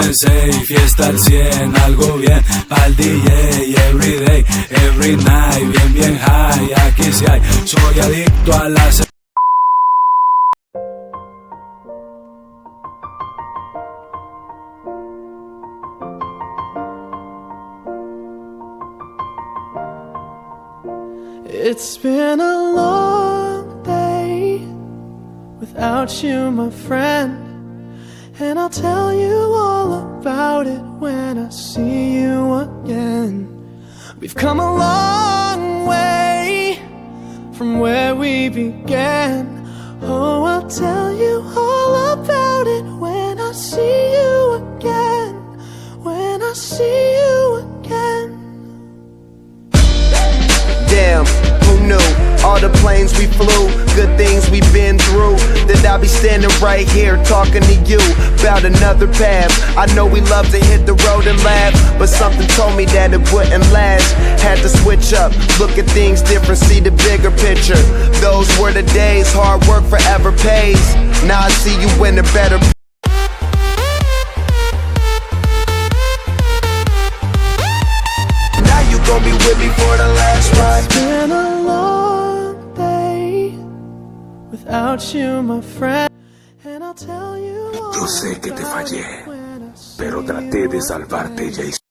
sensei, fiesta al 100, algo bien pa'l DJ, everyday, every night, bien bien high, aquí sí hay, soy adicto a las... It's been a long day without you, my friend, and I'll tell you all about it when I see you again. We've come a long way from where we began. Oh, I'll tell you all about it when I see you again. When I see you again. Damn, who knew? All the planes we flew, good things we've been through, that I'll be standing right here talking to you about another path. I know we love to hit the road and laugh, but something told me that it wouldn't last. Had to switch up, look at things different, see the bigger picture. Those were the days, hard work forever pays. Now I see you in a better. Now you gon' be with me for the last ride. It's been a long day without you, my friend, and I'll tell you all Yo sé que te about fallé, it when I see pero you traté de salvarte, again. Jason.